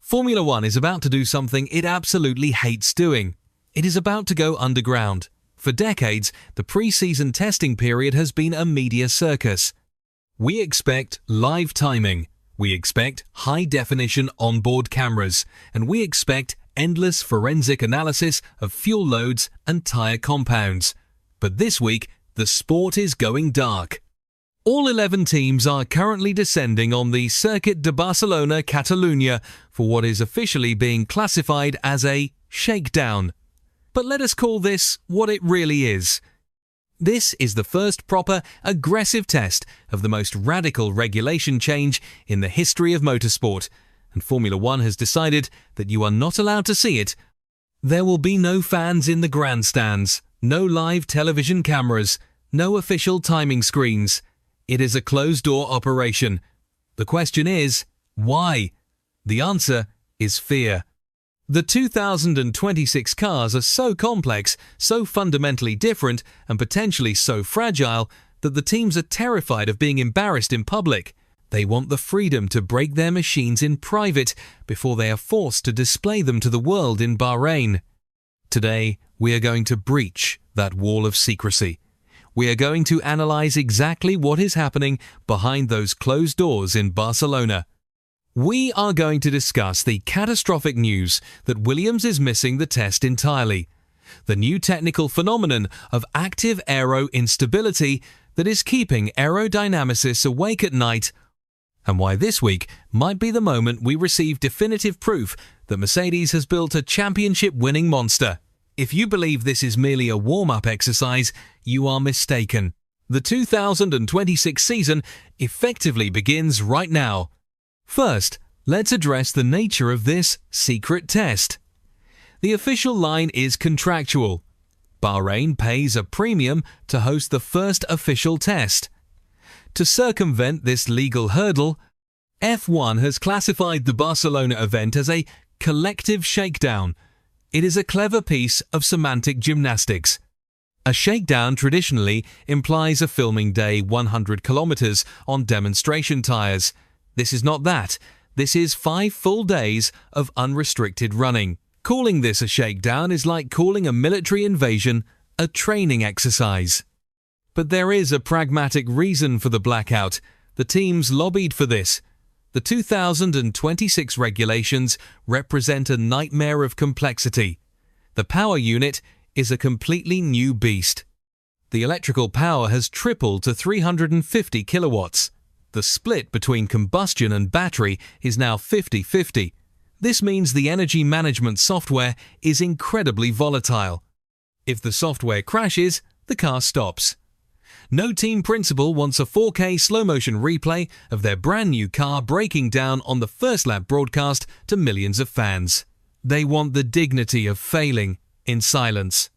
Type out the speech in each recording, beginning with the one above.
Formula One is about to do something it absolutely hates doing. It is about to go underground. For decades, the pre-season testing period has been a media circus. We expect live timing, we expect high-definition onboard cameras, and we expect endless forensic analysis of fuel loads and tyre compounds. But this week, the sport is going dark. All 11 teams are currently descending on the Circuit de Barcelona-Catalunya for what is officially being classified as a shakedown. But let us call this what it really is. This is the first proper, aggressive test of the most radical regulation change in the history of motorsport, and Formula One has decided that you are not allowed to see it. There will be no fans in the grandstands, no live television cameras, no official timing screens. It is a closed-door operation. The question is, why? The answer is fear. The 2026 cars are so complex, so fundamentally different, and potentially so fragile that the teams are terrified of being embarrassed in public. They want the freedom to break their machines in private before they are forced to display them to the world in Bahrain. Today, we are going to breach that wall of secrecy. We are going to analyze exactly what is happening behind those closed doors in Barcelona. We are going to discuss the catastrophic news that Williams is missing the test entirely, the new technical phenomenon of active aero instability that is keeping aerodynamicists awake at night, and why this week might be the moment we receive definitive proof that Mercedes has built a championship-winning monster. If you believe this is merely a warm-up exercise, you are mistaken. The 2026 season effectively begins right now. First, let's address the nature of this secret test. The official line is contractual. Bahrain pays a premium to host the first official test. To circumvent this legal hurdle, F1 has classified the Barcelona event as a collective shakedown. It is a clever piece of semantic gymnastics. A shakedown traditionally implies a filming day 100 kilometers on demonstration tyres. This is not that. This is 5 full days of unrestricted running. Calling this a shakedown is like calling a military invasion a training exercise. But there is a pragmatic reason for the blackout. The teams lobbied for this. The 2026 regulations represent a nightmare of complexity. The power unit is a completely new beast. The electrical power has tripled to 350 kilowatts. The split between combustion and battery is now 50-50. This means the energy management software is incredibly volatile. If the software crashes, the car stops. No team principal wants a 4K slow-motion replay of their brand new car breaking down on the first lap broadcast to millions of fans. They want the dignity of failing in silence.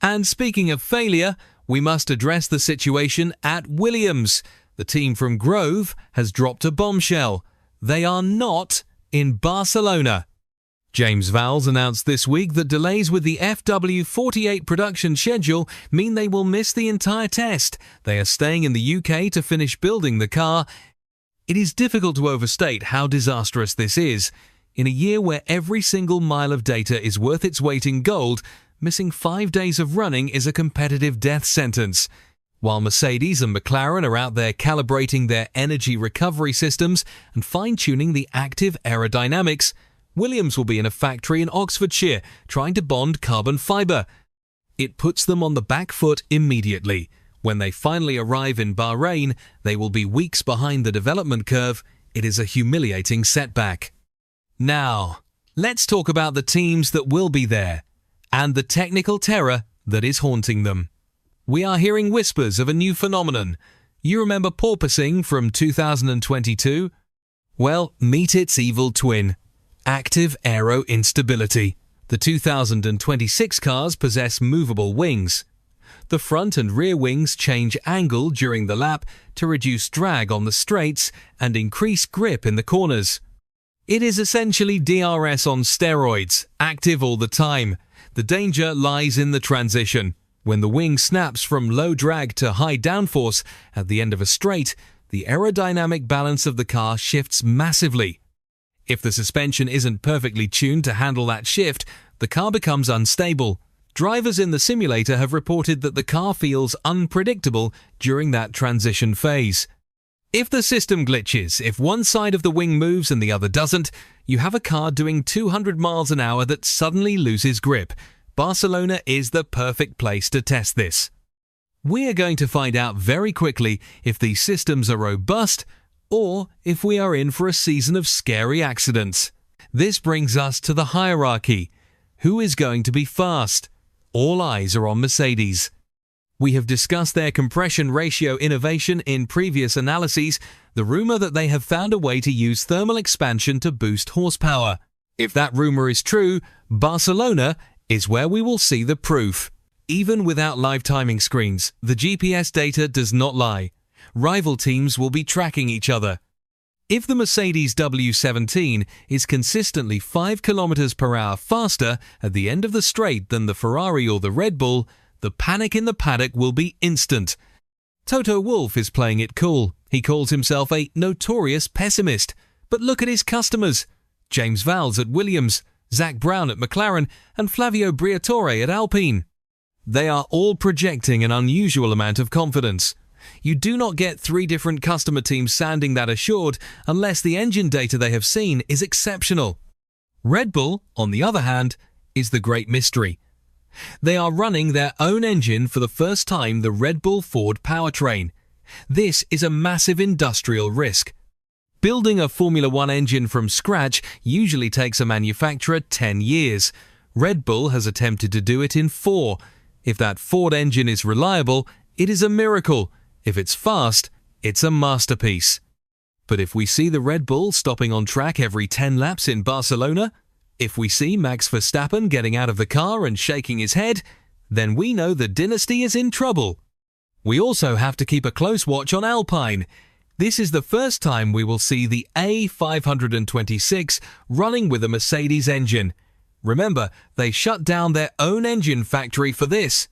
And speaking of failure, we must address the situation at Williams. The team from Grove has dropped a bombshell. They are not in Barcelona. James Vowles announced this week that delays with the FW48 production schedule mean they will miss the entire test. They are staying in the UK to finish building the car. It is difficult to overstate how disastrous this is. In a year where every single mile of data is worth its weight in gold, missing 5 days of running is a competitive death sentence. While Mercedes and McLaren are out there calibrating their energy recovery systems and fine-tuning the active aerodynamics, Williams will be in a factory in Oxfordshire trying to bond carbon fibre. It puts them on the back foot immediately. When they finally arrive in Bahrain, they will be weeks behind the development curve. It is a humiliating setback. Now, let's talk about the teams that will be there and the technical terror that is haunting them. We are hearing whispers of a new phenomenon. You remember porpoising from 2022? Well, meet its evil twin. Active aero instability. The 2026 cars possess movable wings. The front and rear wings change angle during the lap to reduce drag on the straights and increase grip in the corners. It is essentially DRS on steroids, active all the time. The danger lies in the transition. When the wing snaps from low drag to high downforce at the end of a straight, the aerodynamic balance of the car shifts massively. If the suspension isn't perfectly tuned to handle that shift, the car becomes unstable. Drivers in the simulator have reported that the car feels unpredictable during that transition phase. If the system glitches, if one side of the wing moves and the other doesn't, you have a car doing 200 miles an hour that suddenly loses grip. Barcelona is the perfect place to test this. We are going to find out very quickly if these systems are robust or if we are in for a season of scary accidents. This brings us to the hierarchy. Who is going to be fast? All eyes are on Mercedes. We have discussed their compression ratio innovation in previous analyses, the rumor that they have found a way to use thermal expansion to boost horsepower. If that rumor is true, Barcelona is where we will see the proof. Even without live timing screens, the GPS data does not lie. Rival teams will be tracking each other. If the Mercedes W17 is consistently 5 km per hour faster at the end of the straight than the Ferrari or the Red Bull, the panic in the paddock will be instant. Toto Wolff is playing it cool. He calls himself a notorious pessimist. But look at his customers. James Vowles at Williams, Zak Brown at McLaren, and Flavio Briatore at Alpine. They are all projecting an unusual amount of confidence. You do not get 3 different customer teams sounding that assured unless the engine data they have seen is exceptional. Red Bull, on the other hand, is the great mystery. They are running their own engine for the first time, the Red Bull Ford powertrain. This is a massive industrial risk. Building a Formula One engine from scratch usually takes a manufacturer 10 years. Red Bull has attempted to do it in 4. If that Ford engine is reliable, it is a miracle. If it's fast, it's a masterpiece. But if we see the Red Bull stopping on track every 10 laps in Barcelona, if we see Max Verstappen getting out of the car and shaking his head, then we know the dynasty is in trouble. We also have to keep a close watch on Alpine. This is the first time we will see the A526 running with a Mercedes engine. Remember, they shut down their own engine factory for this.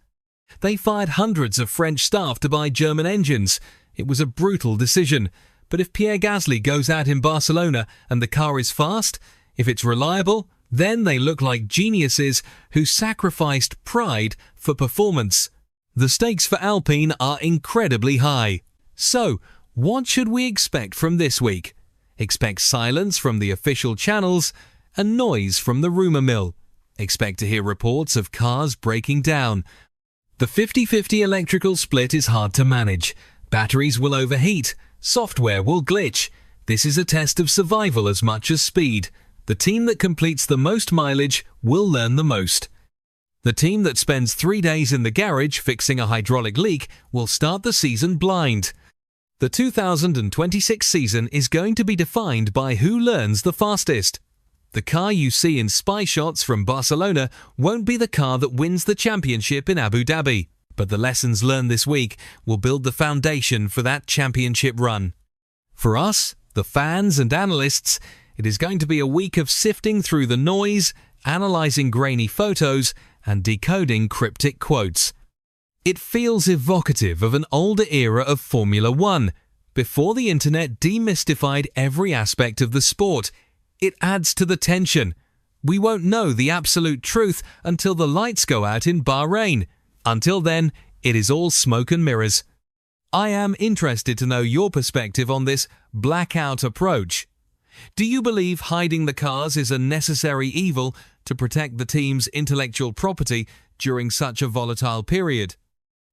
They fired hundreds of French staff to buy German engines. It was a brutal decision. But if Pierre Gasly goes out in Barcelona and the car is fast, if it's reliable, then they look like geniuses who sacrificed pride for performance. The stakes for Alpine are incredibly high. So, what should we expect from this week? Expect silence from the official channels and noise from the rumor mill. Expect to hear reports of cars breaking down. The 50-50 electrical split is hard to manage. Batteries will overheat. Software will glitch. This is a test of survival as much as speed. The team that completes the most mileage will learn the most. The team that spends 3 days in the garage fixing a hydraulic leak will start the season blind. The 2026 season is going to be defined by who learns the fastest. The car you see in spy shots from Barcelona won't be the car that wins the championship in Abu Dhabi, but the lessons learned this week will build the foundation for that championship run. For us, the fans and analysts, it is going to be a week of sifting through the noise, analysing grainy photos, and decoding cryptic quotes. It feels evocative of an older era of Formula One, before the internet demystified every aspect of the sport. It adds to the tension. We won't know the absolute truth until the lights go out in Bahrain. Until then, it is all smoke and mirrors. I am interested to know your perspective on this blackout approach. Do you believe hiding the cars is a necessary evil to protect the team's intellectual property during such a volatile period?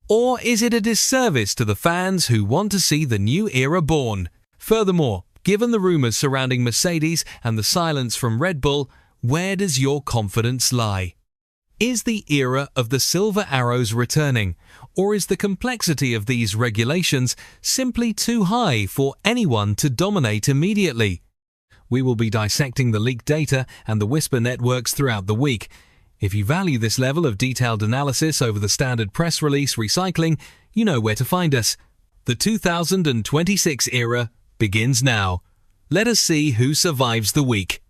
Or is it a disservice to the fans who want to see the new era born? Furthermore, given the rumors surrounding Mercedes and the silence from Red Bull, where does your confidence lie? Is the era of the silver arrows returning, or is the complexity of these regulations simply too high for anyone to dominate immediately? We will be dissecting the leaked data and the whisper networks throughout the week. If you value this level of detailed analysis over the standard press release recycling, you know where to find us. The 2026 era begins now. Let us see who survives the week.